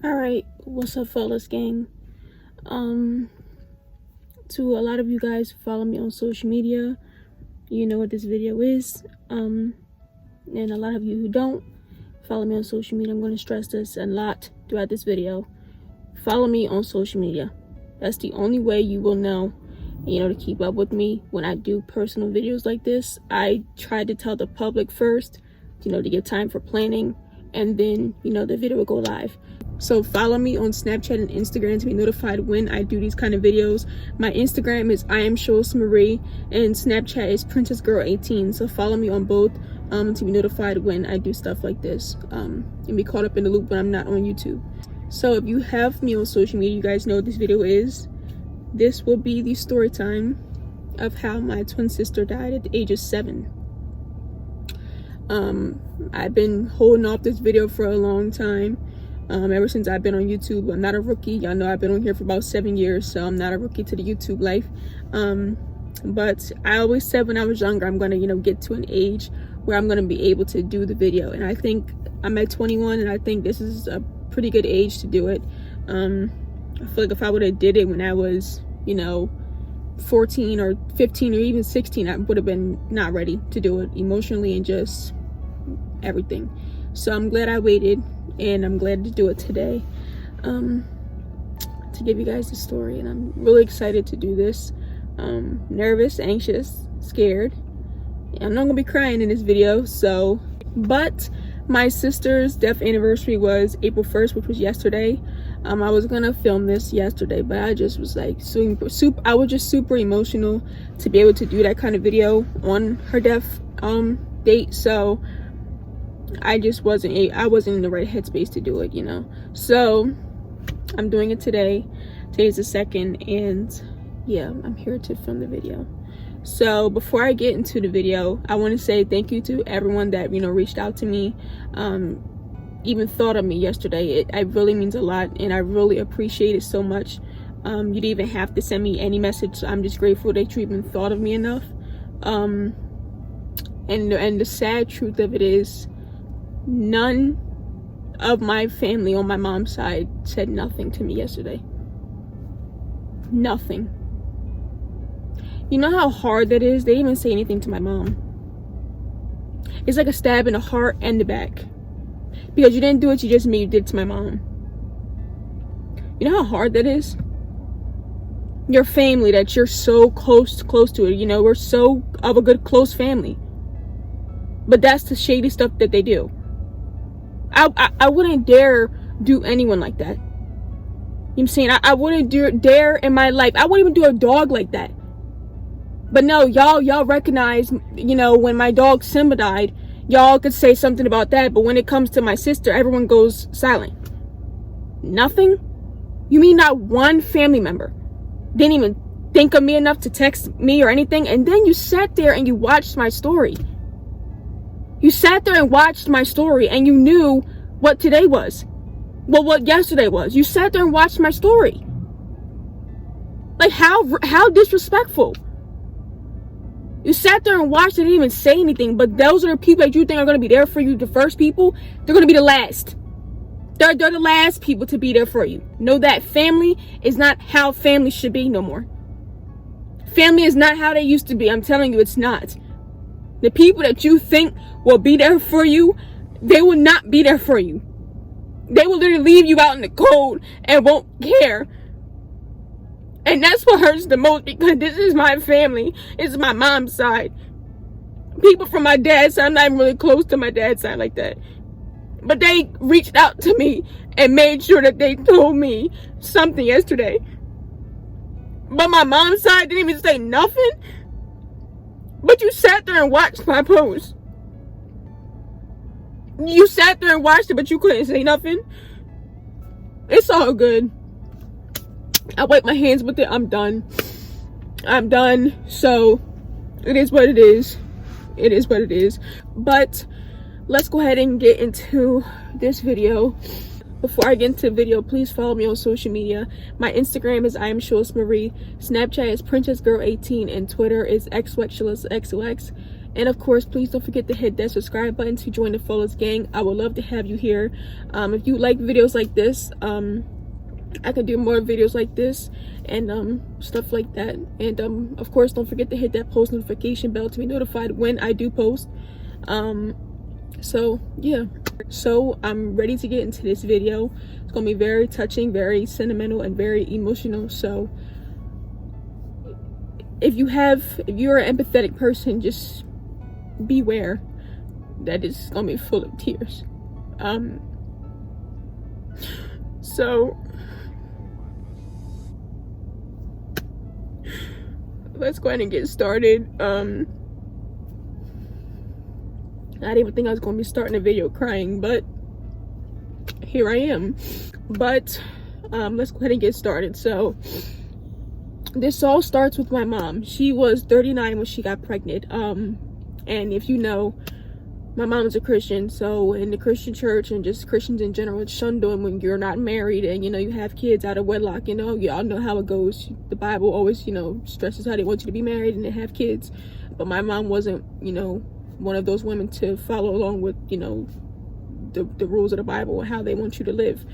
Alright, what's up, fellas gang? To a lot of you guys who follow me on social media, you know what this video is. And a lot of you who don't follow me on social media, I'm going to stress this a lot throughout this video. Follow me on social media. That's the only way you will know, to keep up with me when I do personal videos like this. I try to tell the public first, to give time for planning, and then, the video will go live. So follow me on Snapchat and Instagram to be notified when I do these kind of videos. My Instagram is @Shalisha and Snapchat is PrincessGirl18. So follow me on both to be notified when I do stuff like this and be caught up in the loop when I'm not on YouTube. So if you have me on social media, you guys know what this video is. This will be the story time of how my twin sister died at the age of 7. I've been holding off this video for a long time. Ever since I've been on YouTube. I'm not a rookie. Y'all know I've been on here for about 7 years, so I'm not a rookie to the YouTube life. But I always said when I was younger, I'm gonna, get to an age where I'm gonna be able to do the video. And I think I'm at 21, and I think this is a pretty good age to do it. I feel like if I would have did it when I was, 14 or 15 or even 16, I would have been not ready to do it emotionally and just everything. So I'm glad I waited, and I'm glad to do it today to give you guys the story. And I'm really excited to do this. Nervous, anxious, scared. I'm not gonna be crying in this video, but my sister's death anniversary was April 1st, which was yesterday. I was gonna film this yesterday, but I just was like I was just super emotional to be able to do that kind of video on her death date. So I wasn't in the right headspace to do it, So I'm doing it today. Today's the 2nd, and yeah, I'm here to film the video. So before I get into the video, I want to say thank you to everyone that reached out to me, even thought of me yesterday. It really means a lot, and I really appreciate it so much. You didn't even have to send me any message. So I'm just grateful that you even thought of me enough. And the sad truth of it is, none of my family on my mom's side said nothing to me yesterday. Nothing. You know how hard that is? They didn't even say anything to my mom. It's like a stab in the heart and the back. Because you didn't do what you just made, you did to my mom. You know how hard that is? Your family that you're so close to it. We're so of a good close family. But that's the shady stuff that they do. I wouldn't dare do anyone like that. You know what I'm saying? I wouldn't dare in my life. I wouldn't even do a dog like that. But no, y'all recognize, when my dog Simba died, y'all could say something about that. But when it comes to my sister, everyone goes silent. Nothing? You mean not one family member didn't even think of me enough to text me or anything? And then you sat there and you watched my story. You sat there and watched my story, and you knew what today was. Well, what yesterday was. You sat there and watched my story. Like, how disrespectful. You sat there and watched and didn't even say anything, but those are the people that you think are going to be there for you, the first people. They're going to be the last. They're the last people to be there for you. Know that family is not how family should be no more. Family is not how they used to be. I'm telling you, it's not. The people that you think will be there for you, they will not be there for you. They will literally leave you out in the cold and won't care. And that's what hurts the most, because this is my family. It's my mom's side. People from my dad's side, I'm not even really close to my dad's side like that. But they reached out to me and made sure that they told me something yesterday. But my mom's side didn't even say nothing. But you sat there and watched my post. You sat there and watched it, but you couldn't say nothing. It's all good. I wipe my hands with it. I'm done. I'm done. So, it is what it is. It is what it is. But, let's go ahead and get into this video. Before I get into the video, please follow me on social media. My Instagram is @Shalisha April, Snapchat is PrincessGirl18, and Twitter is XOXO. And of course, please don't forget to hit that subscribe button to join the Flawless gang. I would love to have you here. If you like videos like this, I can do more videos like this and stuff like that. And of course, don't forget to hit that post notification bell to be notified when I do post. So yeah, so I'm ready to get into this video. It's gonna be very touching, very sentimental, and very emotional. So if you're an empathetic person, just beware that it's gonna be full of tears. So let's go ahead and get started. I didn't even think I was going to be starting a video crying, but here I am. But let's go ahead and get started. So this all starts with my mom. She was 39 when she got pregnant. And if you know, my mom is a Christian, so in the Christian church and just Christians in general, it's shunned on when you're not married and, you know, you have kids out of wedlock. You know, y'all know how it goes. The Bible always, you know, stresses how they want you to be married and to have kids. But my mom wasn't, you know, one of those women to follow along with, you know, the rules of the Bible and how they want you to live.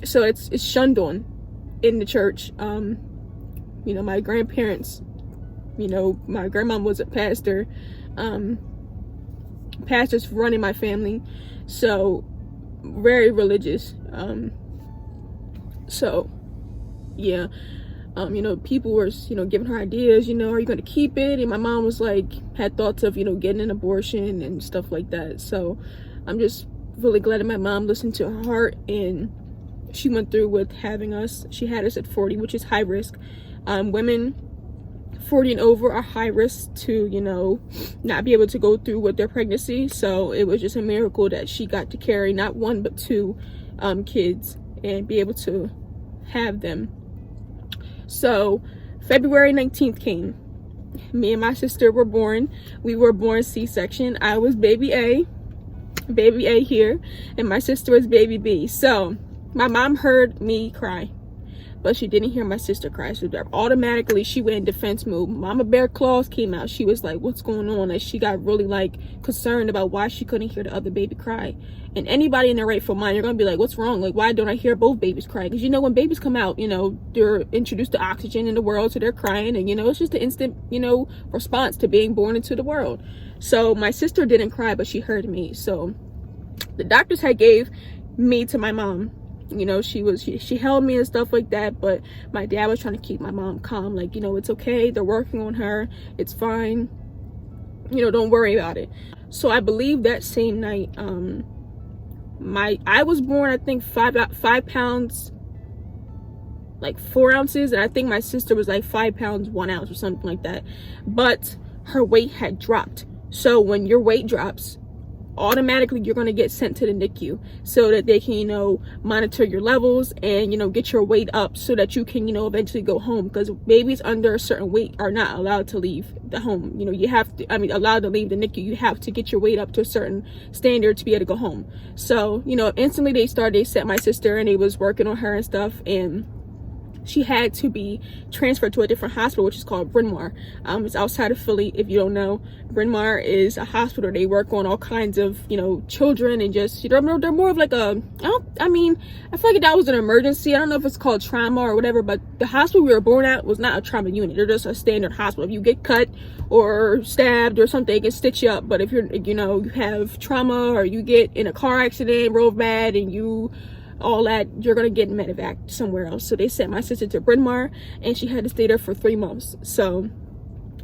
So it's shunned on in the church. You know, my grandparents, you know, my grandmom was a pastor. Pastors running my family, so very religious. So yeah, you know, people were, you know, giving her ideas, you know, are you going to keep it? And my mom was like, had thoughts of, you know, getting an abortion and stuff like that. So I'm just really glad that my mom listened to her heart and she went through with having us. She had us at 40, which is high risk. Women 40 and over are high risk to, you know, not be able to go through with their pregnancy. So it was just a miracle that she got to carry not one but two kids and be able to have them. So February 19th came. Me and my sister were born. We were born C-section. I was baby A here, and my sister was baby B. So my mom heard me cry, but she didn't hear my sister cry. So automatically she went in defense mode. Mama Bear Claws came out. She was like, what's going on? And she got really like concerned about why she couldn't hear the other baby cry. And anybody in their rightful mind, you're gonna be like, what's wrong? Like, why don't I hear both babies cry? Because, you know, when babies come out, you know, they're introduced to oxygen in the world, so they're crying, and, you know, it's just an instant, you know, response to being born into the world. So my sister didn't cry, but she heard me. So the doctors had gave me to my mom. You know, she held me and stuff like that, but my dad was trying to keep my mom calm, like, you know, it's okay, they're working on her, it's fine, you know, don't worry about it. So I believe that same night, I was born, I think 5 pounds like 4 ounces, and I think my sister was like 5 pounds 1 ounce or something like that, but her weight had dropped. So when your weight drops, automatically you're going to get sent to the NICU so that they can, you know, monitor your levels and, you know, get your weight up so that you can, you know, eventually go home, because babies under a certain weight are not allowed to leave the home. You know, you have to, allowed to leave the NICU, you have to get your weight up to a certain standard to be able to go home. So, you know, instantly they set my sister and they was working on her and stuff, and she had to be transferred to a different hospital, which is called Bryn Mawr. It's outside of Philly. If you don't know, Bryn Mawr is a hospital. They work on all kinds of, you know, children, and just, you know, they're more of like I feel like that was an emergency. I don't know if it's called trauma or whatever, but the hospital we were born at was not a trauma unit. They're just a standard hospital. If you get cut or stabbed or something, they can stitch you up. But if you're, you know, you have trauma or you get in a car accident real bad and you all that, you're gonna get medevac somewhere else. So they sent my sister to Bryn Mawr, and she had to stay there for 3 months. So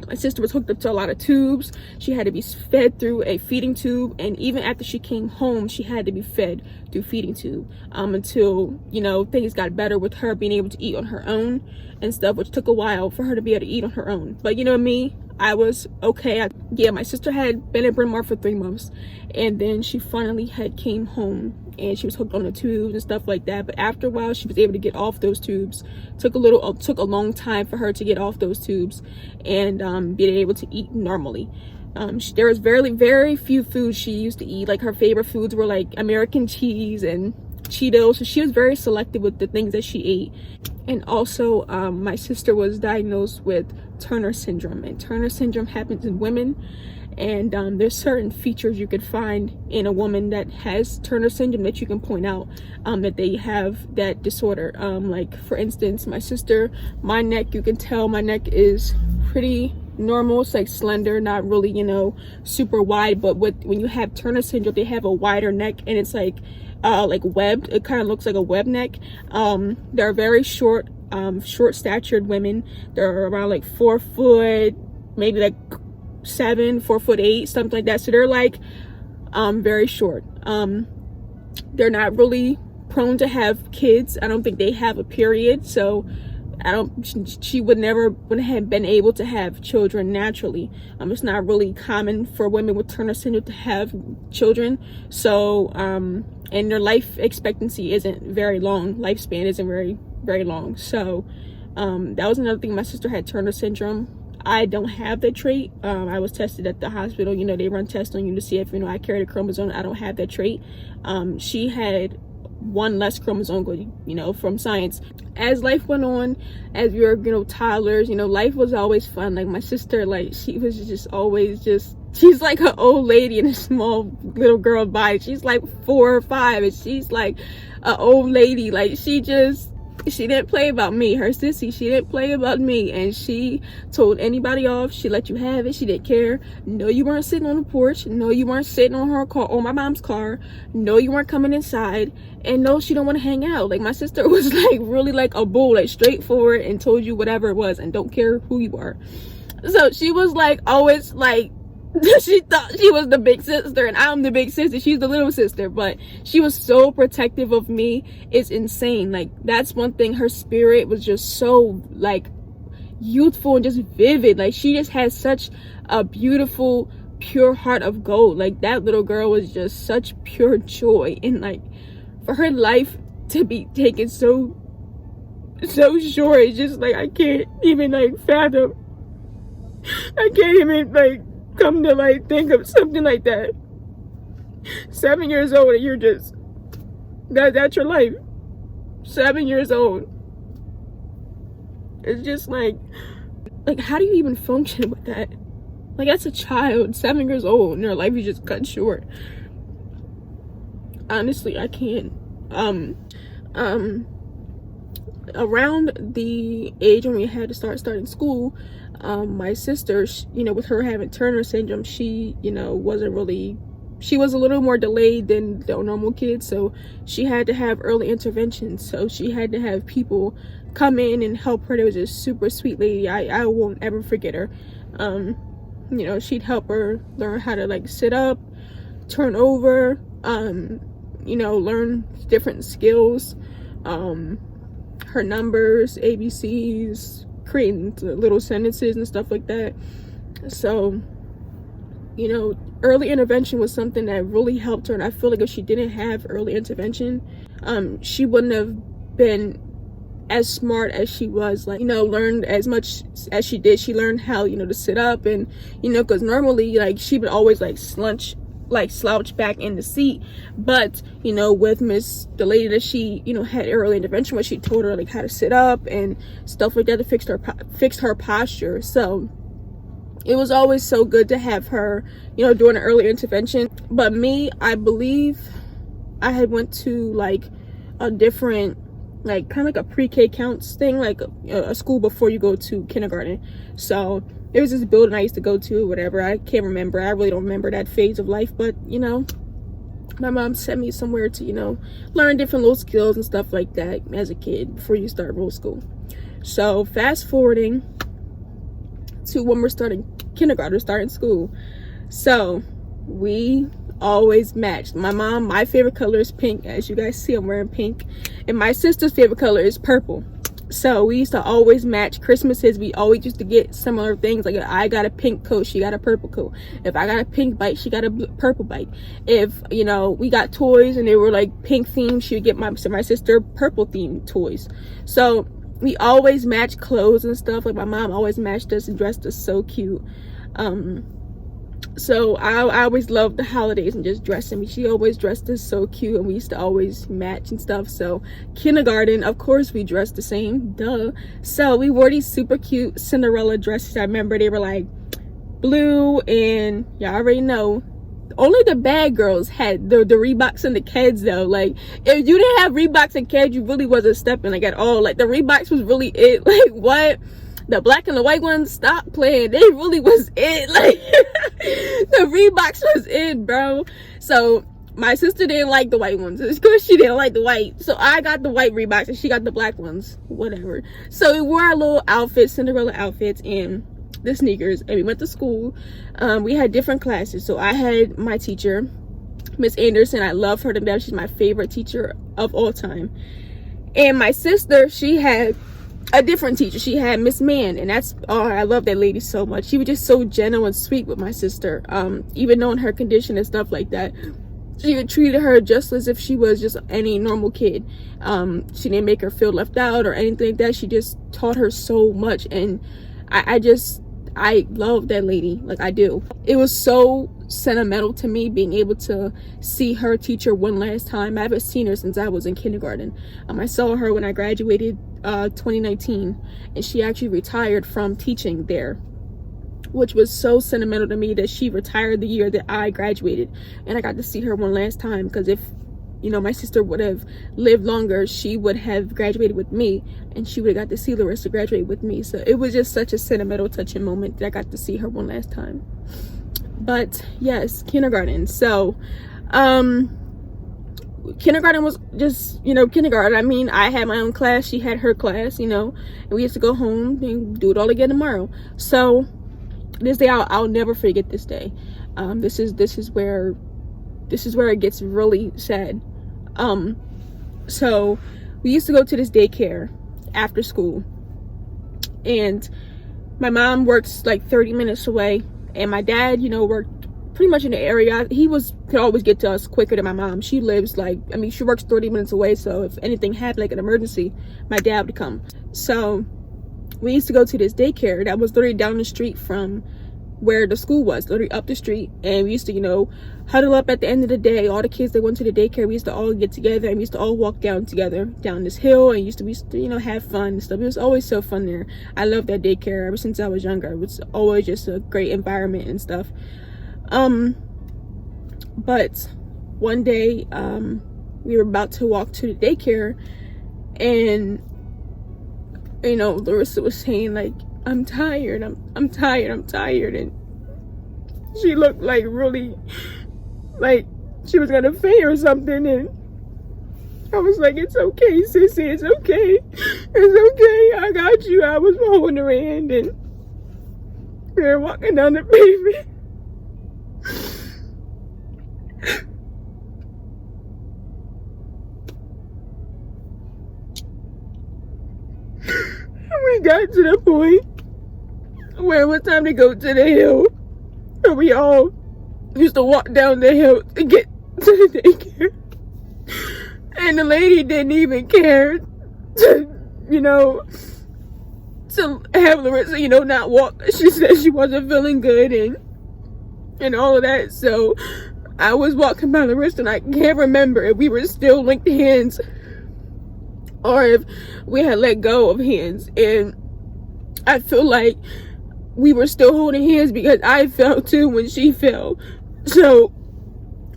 my sister was hooked up to a lot of tubes. She had to be fed through a feeding tube, and even after she came home, she had to be fed through feeding tube until, you know, things got better with her being able to eat on her own and stuff, which took a while for her to be able to eat on her own. But, you know, me, I was okay. Yeah, my sister had been at Bryn Mawr for 3 months, and then she finally had came home, and she was hooked on the tubes and stuff like that. But after a while, she was able to get off those tubes. Took a long time for her to get off those tubes and being able to eat normally. There was very few foods she used to eat. Like, her favorite foods were like American cheese and Cheetos. So she was very selective with the things that she ate. And also, my sister was diagnosed with Turner syndrome, and Turner syndrome happens in women. And there's certain features you could find in a woman that has Turner syndrome that you can point out that they have that disorder. Like for instance, my sister, my neck, you can tell my neck is pretty normal. It's like slender, not really, you know, super wide. But when you have Turner syndrome, they have a wider neck, and it's like webbed. It kind of looks like a web neck. They're very short, short statured women. They're around like 4 foot, maybe like 4'8", something like that. So they're like very short. They're not really prone to have kids. I don't think they have a period, so she would have been able to have children naturally. It's not really common for women with Turner syndrome to have children. So and their life expectancy isn't very long. Lifespan isn't very long. So that was another thing. My sister had Turner syndrome. I don't have that trait. I was tested at the hospital. You know, they run tests on you to see if, you know, I carried a chromosome. I don't have that trait. She had one less chromosome, you know, from science. As life went on, as we were, you know, toddlers, you know, life was always fun. Like my sister, like she was just always she's like an old lady in a small little girl body. She's like 4 or 5, and she's like an old lady. Like she didn't play about me. Her sissy, she didn't play about me, and she told anybody off. She let you have it. She didn't care. No, you weren't sitting on the porch. No, you weren't sitting on her car, on my mom's car. No, you weren't coming inside. And no, she don't want to hang out. Like my sister was like really like a bull, like straightforward, and told you whatever it was and don't care who you are. So she was like always like, she thought she was the big sister and I'm the big sister. She's the little sister, but she was so protective of me. It's insane. Like that's one thing. Her spirit was just so like youthful and just vivid. Like she just had such a beautiful, pure heart of gold. Like that little girl was just such pure joy, and like for her life to be taken so short, it's just like I can't even like fathom. I can't even like come to like think of something like that. 7 years old and you're just that's your life. 7 years old. It's just like how do you even function with that? Like that's a child, 7 years old, and their life is just cut short. Honestly, I can't. Around the age when we had to starting school, my sister, you know, with her having Turner syndrome, she, you know, she was a little more delayed than the normal kids, so she had to have early intervention. So she had to have people come in and help her. There was a super sweet lady. I won't ever forget her. You know, she'd help her learn how to like sit up, turn over, you know, learn different skills, her numbers, ABCs, creating little sentences and stuff like that. So, you know, early intervention was something that really helped her, and I feel like if she didn't have early intervention, she wouldn't have been as smart as she was, like, you know, learned as much as she did. She learned how, you know, to sit up, and, you know, because normally, like, she would always like slouch back in the seat. But, you know, with the lady that she, you know, had early intervention with, she told her like how to sit up and stuff like that to fix her posture. So it was always so good to have her, you know, doing an early intervention. But me, I believe I had went to like a different, like kind of like a pre-K counts thing, like a school before you go to kindergarten. So there was this building I used to go to, whatever. I can't remember. I really don't remember that phase of life. But, you know, my mom sent me somewhere to, you know, learn different little skills and stuff like that as a kid before you start middle school. So fast forwarding to when we're starting kindergarten, starting school. So we always matched. My favorite color is pink. As you guys see, I'm wearing pink. And my sister's favorite color is purple. So we used to always match. Christmases, we always used to get similar things. Like, I got a pink coat, she got a purple coat. If I got a pink bike, she got a purple bike. If, you know, we got toys and they were like pink themed, she would get my sister purple themed toys. So we always matched clothes and stuff. Like, my mom always matched us and dressed us so cute. So I always loved the holidays and just dressing me. She always dressed us so cute, and we used to always match and stuff. So kindergarten, of course, we dressed the same, duh. So we wore these super cute Cinderella dresses. I remember they were like blue, and y'all already know, only the bad girls had the Reeboks and the Keds though. Like, if you didn't have Reeboks and Keds, you really wasn't stepping like at all. Like, the Reeboks was really it. Like, what? The black and the white ones, stop playing. They really was it. Like, the Reeboks was it, bro. So my sister didn't like the white ones. It's because she didn't like the white. So I got the white Reeboks and she got the black ones. Whatever. So we wore our little outfits, Cinderella outfits, and the sneakers, and we went to school. We had different classes. So I had my teacher, Miss Anderson. I love her to death. She's my favorite teacher of all time. And my sister, she had a different teacher. She had Miss Mann, and that's, oh, I love that lady so much. She was just so gentle and sweet with my sister. Even knowing her condition and stuff like that, she treated her just as if she was just any normal kid. She didn't make her feel left out or anything like that. She just taught her so much, and I love that lady, like I do. It was so sentimental to me being able to see her teacher one last time. I haven't seen her since I was in kindergarten. I saw her when I graduated 2019, and she actually retired from teaching there, which was so sentimental to me that she retired the year that I graduated, and I got to see her one last time. Because if, you know, my sister would have lived longer, she would have graduated with me, and she would have got to see Larissa graduate with me. So it was just such a sentimental, touching moment that I got to see her one last time. But yes, kindergarten. So kindergarten was just, you know, kindergarten. I mean, I had my own class, she had her class, you know, and we used to go home and do it all again tomorrow. So this day, I'll never forget this day. This is where it gets really sad. So we used to go to this daycare after school, and my mom works like 30 minutes away, and my dad, you know, worked pretty much in the area. He could always get to us quicker than my mom. She lives like, I mean, she works 30 minutes away, so if anything happened, like an emergency, my dad would come. So we used to go to this daycare that was literally down the street from where the school was, literally up the street. And we used to, you know, huddle up at the end of the day. All the kids that went to the daycare, we used to all get together, and we used to all walk down together down this hill, and we used to, you know, have fun and stuff. It was always so fun there. I loved that daycare ever since I was younger. It was always just a great environment and stuff. But one day, we were about to walk to the daycare, and, you know, Larissa was saying like, I'm tired, I'm tired, and she looked like really like she was gonna faint or something, and I was like, it's okay, sissy, it's okay, I got you. I was holding her hand, and we were walking down the pavement. We got to the point where it was time to go to the hill, and we all used to walk down the hill to get to the daycare, and the lady didn't even care to, you know, to have Larissa, you know, not walk. She said she wasn't feeling good and all of that. So I was walking by Larissa, and I can't remember if we were still linked hands or if we had let go of hands, and I feel like we were still holding hands because I fell too when she fell. So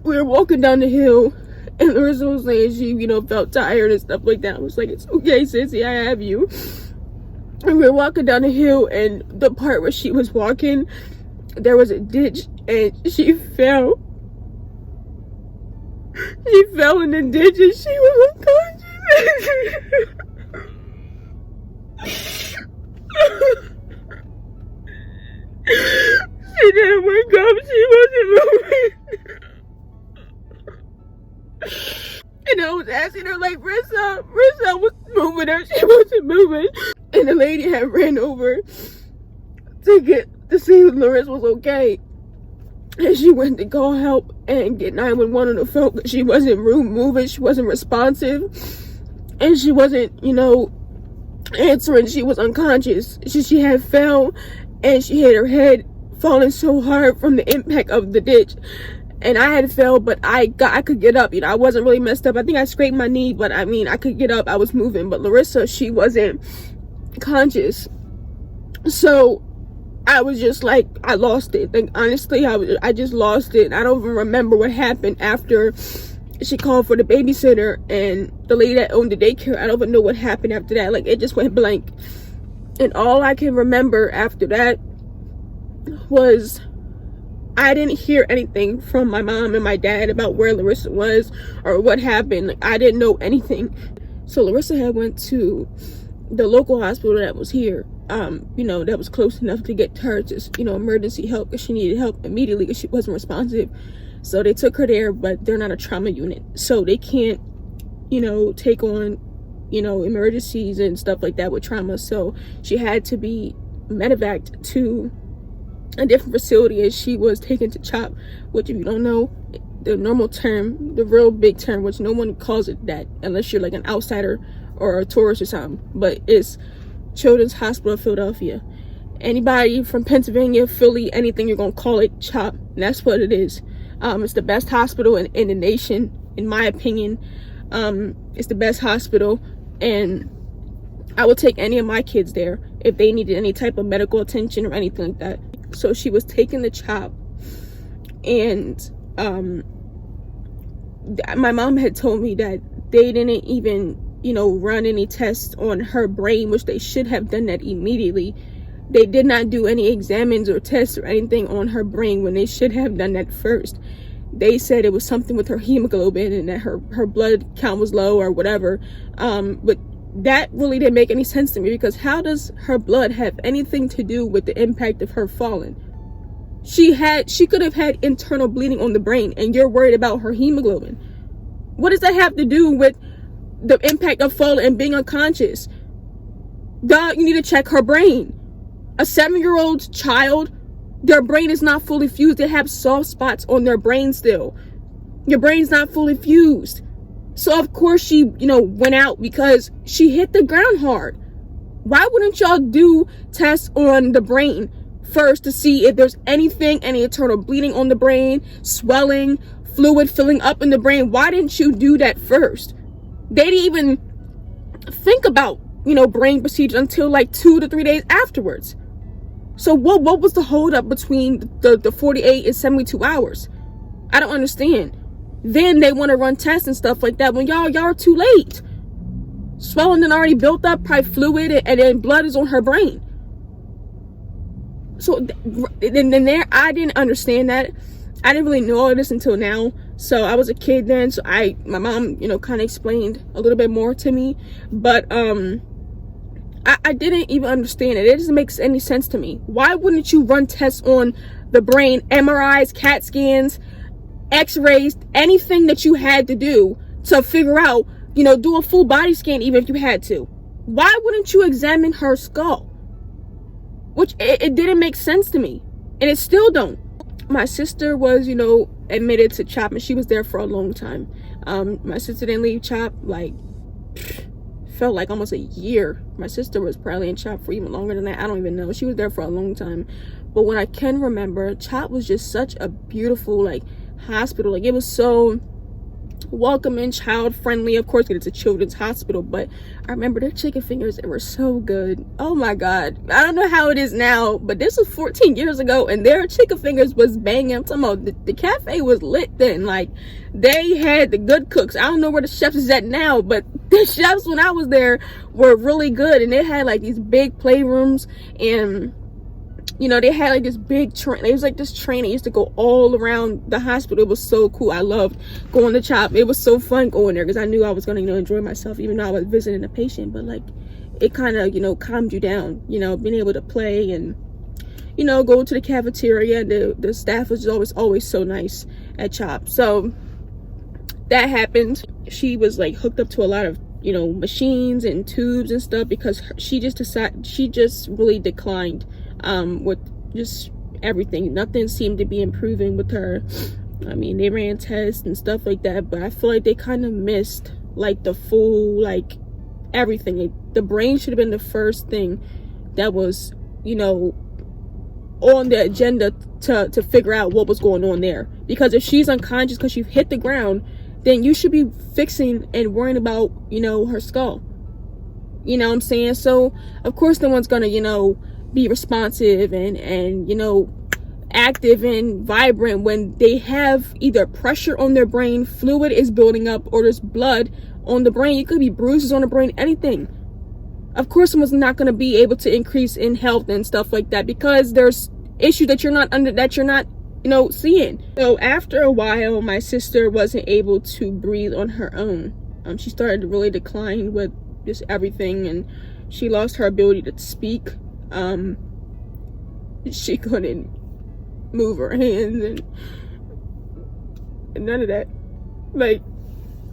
we were walking down the hill, and Larissa was saying she, you know, felt tired and stuff like that. I was like, it's okay, sissy, I have you. And we were walking down the hill, and the part where she was walking, there was a ditch, and she fell. She fell in the ditch, and she was unconscious. She didn't wake up, she wasn't moving. And I was asking her like, Rissa was moving her, she wasn't moving. And the lady had ran over to see if Larissa was okay. And she went to call help and get 911 on the phone because she wasn't moving, she wasn't responsive, and she wasn't, you know, answering. She was unconscious. She had fell, and she hit her head falling so hard from the impact of the ditch. And I had fell, but I could get up. You know, I wasn't really messed up. I think I scraped my knee, but I mean, I could get up. I was moving. But Larissa, she wasn't conscious. So I was just like, I lost it. Like, honestly, I just lost it. I don't even remember what happened after she called for the babysitter and the lady that owned the daycare. I don't even know what happened after that. Like, it just went blank. And all I can remember after that was I didn't hear anything from my mom and my dad about where Larissa was or what happened. Like, I didn't know anything. So Larissa had went to the local hospital that was here, you know, that was close enough to get her just, you know, emergency help, because she needed help immediately because she wasn't responsive. So they took her there, but they're not a trauma unit, so they can't, you know, take on, you know, emergencies and stuff like that with trauma. So she had to be medevaced to a different facility, and she was taken to CHOP, which, if you don't know, the normal term, the real big term, which no one calls it that unless you're like an outsider or a tourist or something, but it's Children's Hospital of Philadelphia. Anybody from Pennsylvania, Philly, anything, you're gonna call it CHOP, and that's what it is. It's the best hospital in the nation, in my opinion. It's the best hospital, and I would take any of my kids there if they needed any type of medical attention or anything like that. So she was taken to CHOP, and my mom had told me that they didn't even, you know, run any tests on her brain, which they should have done that immediately. They did not do any examines or tests or anything on her brain when they should have done that first. They said it was something with her hemoglobin and that her blood count was low or whatever. But that really didn't make any sense to me, because how does her blood have anything to do with the impact of her falling? She could have had internal bleeding on the brain, and you're worried about her hemoglobin. What does that have to do with the impact of falling and being unconscious? Duh, you need to check her brain. A 7-year-old child, their brain is not fully fused. They have soft spots on their brain still. Your brain's not fully fused. So of course she, you know, went out because she hit the ground hard. Why wouldn't y'all do tests on the brain first to see if there's anything, any internal bleeding on the brain, swelling, fluid filling up in the brain? Why didn't you do that first? They didn't even think about, you know, brain procedures until like 2 to 3 days afterwards. So what was the holdup between the 48 and 72 hours? I don't understand. Then they want to run tests and stuff like that when y'all are too late. Swelling done already built up, probably fluid, and then blood is on her brain. So then there, I didn't understand that. I didn't really know all of this until now. So I was a kid then, so my mom, you know, kind of explained a little bit more to me, but I didn't even understand it. It doesn't make any sense to me. Why wouldn't you run tests on the brain, MRIs, CAT scans, X-rays, anything that you had to do to figure out, you know, do a full body scan even if you had to? Why wouldn't you examine her skull? Which it didn't make sense to me, and it still don't. My sister was, you know, admitted to CHOP, and she was there for a long time. My sister didn't leave CHOP, like, felt like almost a year. My sister was probably in CHOP for even longer than that. I don't even know. She was there for a long time. But when I can remember, CHOP was just such a beautiful, like, hospital. Like, it was so welcoming, child friendly, of course, because it's a children's hospital. But I remember their chicken fingers, they were so good. Oh my god, I don't know how it is now, but this was 14 years ago, and their chicken fingers was banging. I'm talking about the cafe was lit then. Like, they had the good cooks. I don't know where the chefs is at now, but the chefs when I was there were really good, and they had like these big playrooms, and you know, they had like this big train. It was like this train that used to go all around the hospital. It was so cool. I loved going to CHOP. It was so fun going there because I knew I was going to, you know, enjoy myself, even though I was visiting a patient. But like, it kind of, you know, calmed you down, you know, being able to play and, you know, go to the cafeteria. The staff was always so nice at CHOP. So that happened. She was like hooked up to a lot of, you know, machines and tubes and stuff because she just really declined with just everything. Nothing seemed to be improving with her. I mean, they ran tests and stuff like that, but I feel like they kind of missed like the full, like, everything. The brain should have been the first thing that was, you know, on the agenda to figure out what was going on there. Because if she's unconscious because she hit the ground, then you should be fixing and worrying about, you know, her skull. You know what I'm saying? So of course no one's gonna, you know, be responsive and you know, active and vibrant when they have either pressure on their brain, fluid is building up, or there's blood on the brain. It could be bruises on the brain, anything. Of course someone's not going to be able to increase in health and stuff like that, because there's issues that you're not you know, seeing. So after a while, my sister wasn't able to breathe on her own. She started to really decline with just everything, and she lost her ability to speak. She couldn't move her hands and none of that. Like,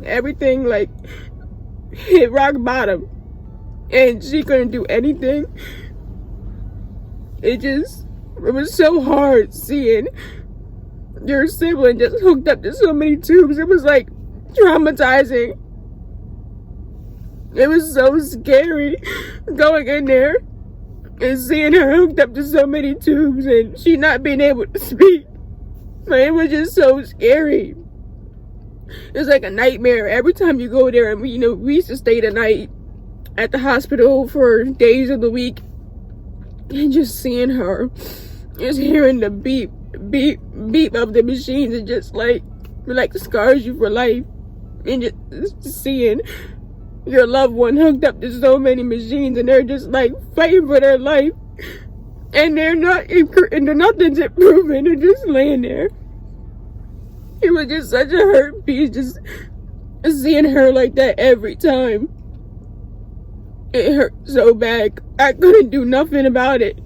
everything like hit rock bottom, and she couldn't do anything. It was so hard seeing your sibling just hooked up to so many tubes. It was like traumatizing. It was so scary going in there and seeing her hooked up to so many tubes and she not being able to speak. But it was just so scary. It's like a nightmare every time you go there. And we used to stay the night at the hospital for days of the week, and just seeing her, just hearing the beep of the machines, and just like scars you for life. And just seeing your loved one hooked up to so many machines, and they're just like fighting for their life, and nothing's improving. They're just laying there. It was just such a hurt piece, just seeing her like that every time. It hurt so bad. I couldn't do nothing about it.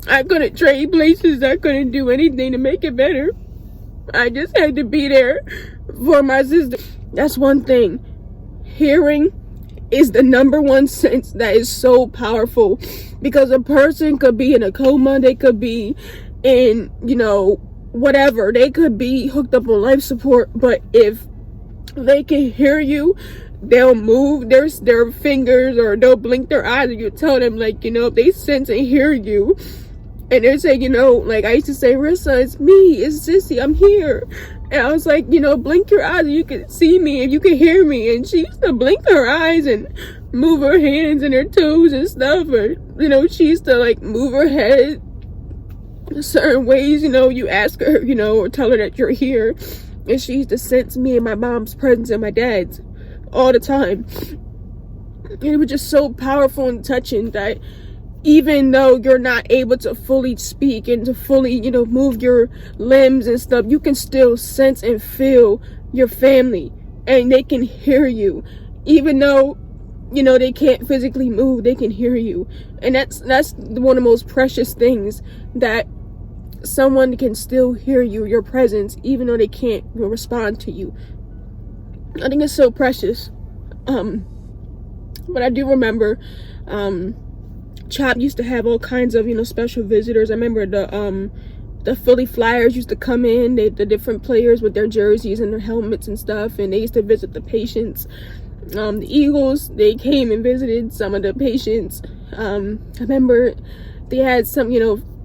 I couldn't trade places. I couldn't do anything to make it better. I just had to be there for my sister. That's one thing. Hearing is the number one sense that is so powerful, because a person could be in a coma, they could be in, whatever, they could be hooked up on life support, but if they can hear you, they'll move their fingers, or they'll blink their eyes, and you tell them, if they sense and hear you, and they're saying, I used to say, Larissa, it's me, it's Sissy, I'm here. And I was like, blink your eyes and you can see me and you can hear me. And she used to blink her eyes and move her hands and her toes and stuff. Or, she used to move her head certain ways. You ask her, or tell her that you're here. And she used to sense me and my mom's presence and my dad's all the time. And it was just so powerful and touching that even though you're not able to fully speak and to fully, move your limbs and stuff, you can still sense and feel your family, and they can hear you. Even though, they can't physically move, they can hear you. And that's one of the most precious things, that someone can still hear you, your presence, even though they can't respond to you. I think it's so precious. But I do remember, Chop used to have all kinds of, special visitors. I remember the Philly Flyers used to come in, the different players with their jerseys and their helmets and stuff, and they used to visit the patients. The Eagles, they came and visited some of the patients. I remember they had some,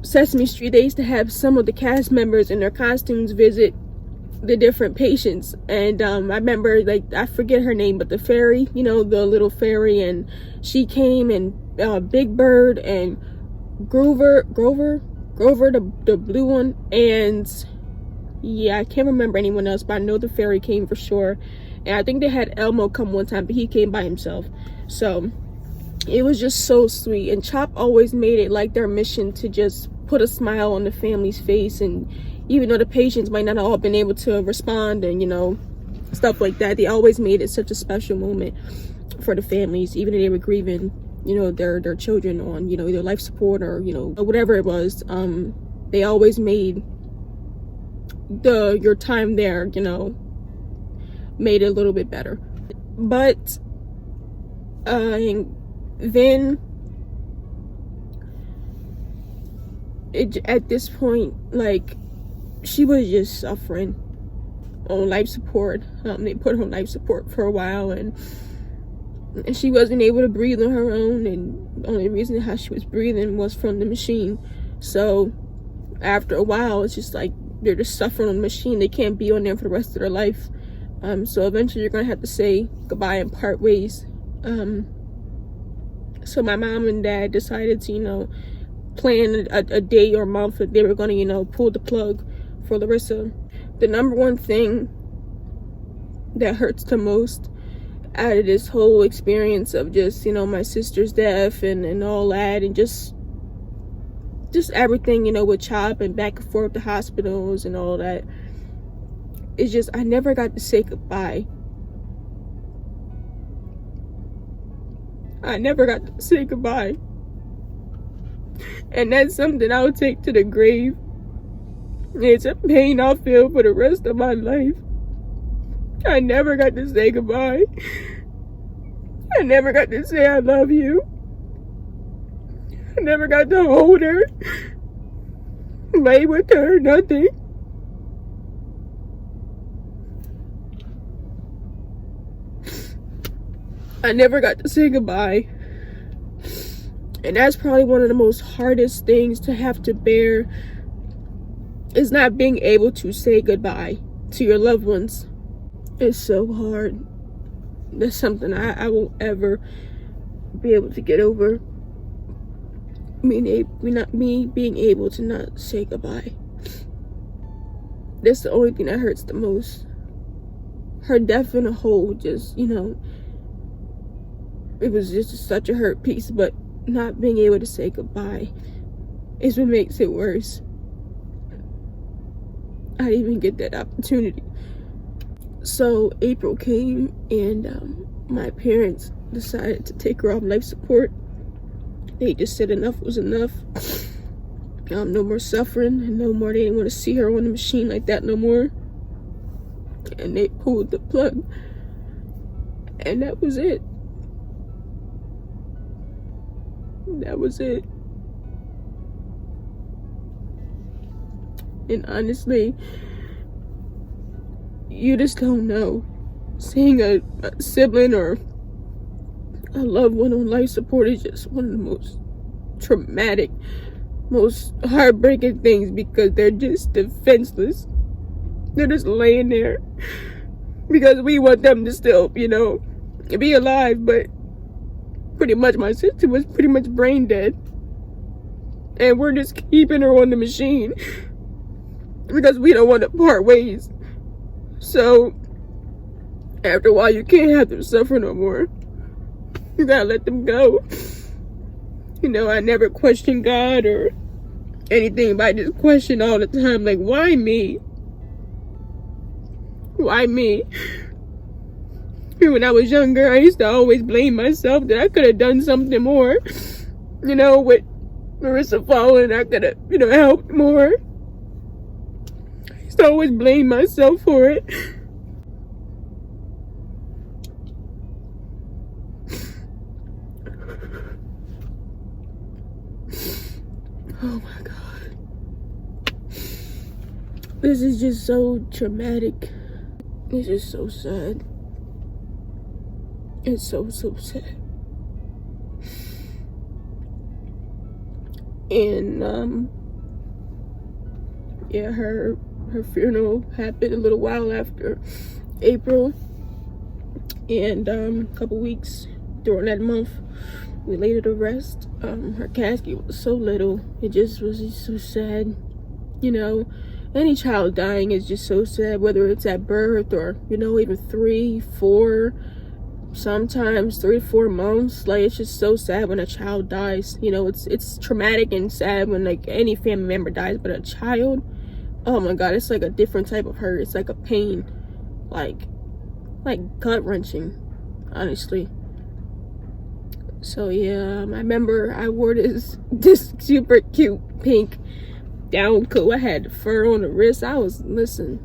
Sesame Street, they used to have some of the cast members in their costumes visit the different patients. And I remember, I forget her name, but the fairy, the little fairy, and she came, and Big Bird and Grover, the blue one, and yeah, I can't remember anyone else, but I know the fairy came for sure. And I think they had Elmo come one time, but he came by himself. So it was just so sweet. And Chop always made it like their mission to just put a smile on the family's face. And even though the patients might not have all been able to respond and stuff like that, they always made it such a special moment for the families, even though they were grieving their children on either life support or whatever it was. They always made your time there made it a little bit better. But then at this point, she was just suffering on life support. They put her on life support for a while, and she wasn't able to breathe on her own, and the only reason how she was breathing was from the machine. So after a while, it's just like they're just suffering on the machine. They can't be on there for the rest of their life. So eventually you're gonna have to say goodbye and part ways. So my mom and dad decided to, you know, plan a day or month that they were gonna, you know, pull the plug for Larissa. The number one thing that hurts the most out of this whole experience of just, you know, my sister's death and all that, and just everything, you know, with CHOP and back and forth to hospitals and all that, it's just I never got to say goodbye. I never got to say goodbye. And that's something I'll take to the grave. It's a pain I'll feel for the rest of my life. I never got to say goodbye. I never got to say I love you. I never got to hold her, lay with her, nothing. I never got to say goodbye. And that's probably one of the most hardest things to have to bear, is not being able to say goodbye to your loved ones. It's so hard. That's something I won't ever be able to get over. Me being able to not say goodbye. That's the only thing that hurts the most. Her death in a whole, just, you know, it was just such a hurt piece, but not being able to say goodbye is what makes it worse. I didn't even get that opportunity. So April came, and my parents decided to take her off life support. They just said enough was enough. No more suffering, and no more. They didn't want to see her on the machine like that no more. And they pulled the plug, and that was it. That was it. And honestly, you just don't know. Seeing a sibling or a loved one on life support is just one of the most traumatic, most heartbreaking things, because they're just defenseless. They're just laying there because we want them to still, you know, be alive, but pretty much my sister was pretty much brain dead, and we're just keeping her on the machine because we don't want to part ways. So after a while, you can't have them suffer no more. You gotta let them go. You know, I never questioned God or anything, but I just question all the time, like, why me? Why me? When I was younger, I used to always blame myself that I could have done something more. You know, with Larissa falling, I could have, you know, helped more. I used to always blame myself for it. Oh my God. This is just so traumatic. It's just so sad. It's so sad. And yeah, her funeral happened a little while after April, and a couple weeks during that month we laid her to rest. Her casket was so little, it just was just so sad. You know, any child dying is just so sad, whether it's at birth or, you know, even 3, 4, sometimes 3 to 4 months. Like, it's just so sad when a child dies. You know, it's traumatic and sad when, like, any family member dies, but a child, oh my God, it's like a different type of hurt. It's like a pain, like gut-wrenching, honestly. So yeah, I remember I wore this super cute pink down coat. I had the fur on the wrist. I was, listen,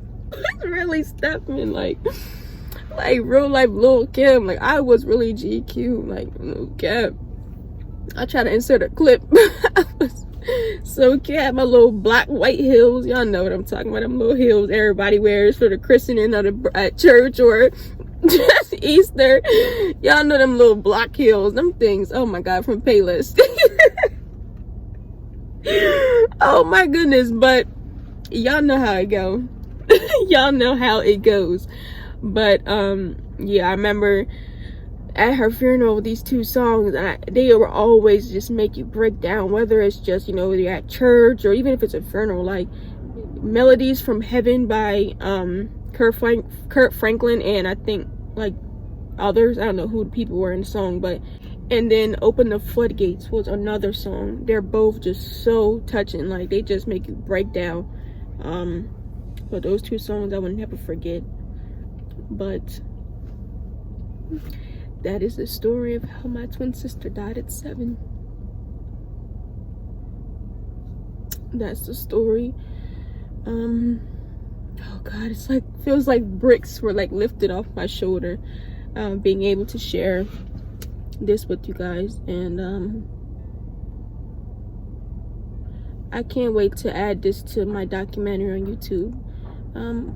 really stepping like real life Lil Kim. Like, I was really GQ, like Lil Kim. I tried to insert a clip. I was so cute. I had my little black white heels. Y'all know what I'm talking about. Them little heels everybody wears for the christening at church or just Easter. Y'all know them little block heels. Them things, oh my God, from Paylist. Oh my goodness, but y'all know how it go. Y'all know how it goes. But yeah, I remember at her funeral, these two songs, they will always just make you break down, whether it's just, you know, you're at church or even if it's a funeral. Like Melodies from Heaven by Kurt Franklin and I think like others, I don't know who the people were in the song, but and then Open the Floodgates was another song. They're both just so touching, like they just make you break down. But those two songs I will never forget. But that is the story of how my twin sister died at 7. That's the story. Oh god, it's like, feels like bricks were like lifted off my shoulder, being able to share this with you guys. And I can't wait to add this to my documentary on YouTube.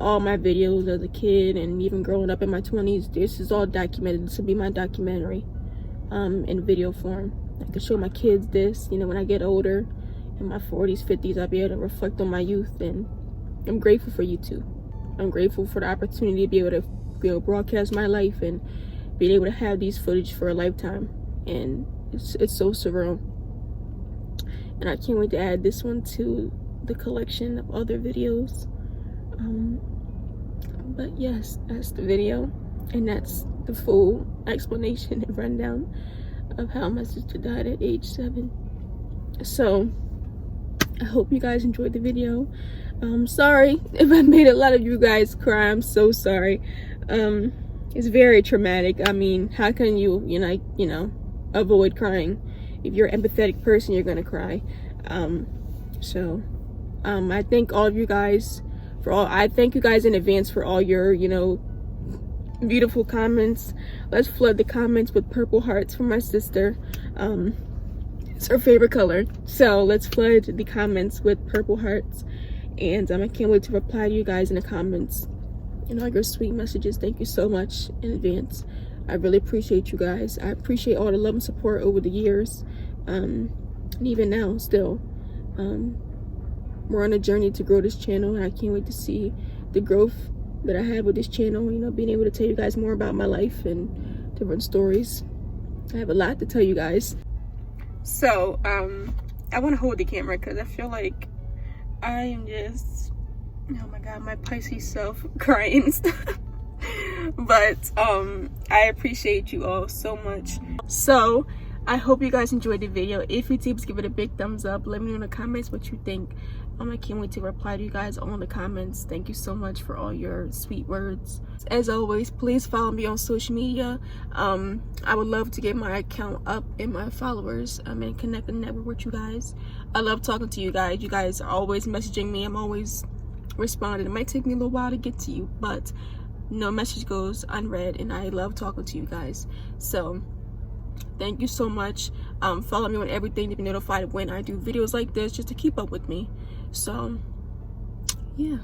All my videos as a kid and even growing up in my 20s, this is all documented. This will be my documentary in video form. I can show my kids this, you know, when I get older, in my 40s, 50s, I'll be able to reflect on my youth. And I'm grateful for YouTube. I'm grateful for the opportunity to be able to broadcast my life and being able to have these footage for a lifetime. And it's so surreal. And I can't wait to add this one to the collection of other videos. But yes, that's the video, and that's the full explanation and rundown of how my sister died at age 7. So I hope you guys enjoyed the video. Sorry if I made a lot of you guys cry. I'm so sorry. It's very traumatic. I mean, how can you avoid crying? If you're an empathetic person, you're gonna cry. I thank all of you guys I thank you guys in advance for all your, beautiful comments. Let's flood the comments with purple hearts from my sister. It's her favorite color. So let's flood the comments with purple hearts. And I can't wait to reply to you guys in the comments and all your sweet messages. Thank you so much in advance. I really appreciate you guys. I appreciate all the love and support over the years. And even now, still. We're on a journey to grow this channel, and I can't wait to see the growth that I have with this channel, being able to tell you guys more about my life and different stories. I have a lot to tell you guys. So I want to hold the camera because I feel like I am just, oh my god, my Pisces self crying. But I appreciate you all so much. So I hope you guys enjoyed the video. If you did, give it a big thumbs up. Let me know in the comments what you think. I can't wait to reply to you guys all in the comments. Thank you so much for all your sweet words. As always, please follow me on social media. I would love to get my account up and my followers and connect and network with you guys. I love talking to you guys. You guys are always messaging me. I'm always responding. It might take me a little while to get to you, but no message goes unread, and I love talking to you guys. So thank you so much. Follow me on everything to be notified when I do videos like this, just to keep up with me. So yeah,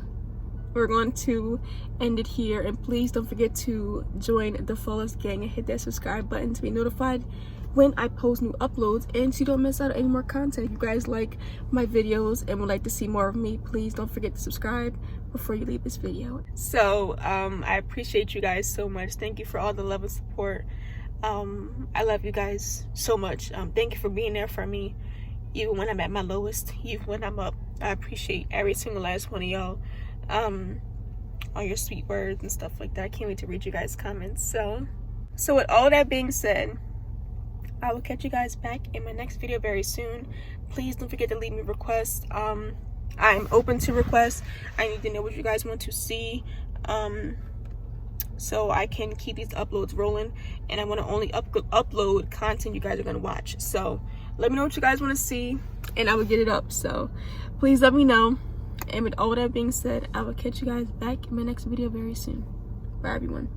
we're going to end it here, and please don't forget to join the Flawless Gang and hit that subscribe button to be notified when I post new uploads, and so you don't miss out on any more content. If you guys like my videos and would like to see more of me, please don't forget to subscribe before you leave this video. So I appreciate you guys so much. Thank you for all the love and support. I love you guys so much. Thank you for being there for me, even when I'm at my lowest, even when I'm up. I appreciate every single last one of y'all. All your sweet words and stuff like that. I can't wait to read you guys' comments. So with all that being said, I will catch you guys back in my next video very soon. Please don't forget to leave me requests. I'm open to requests. I need to know what you guys want to see, so I can keep these uploads rolling, and I want to only upload content you guys are going to watch. So let me know what you guys want to see, and I will get it up. So please let me know. And with all that being said, I will catch you guys back in my next video very soon. Bye everyone.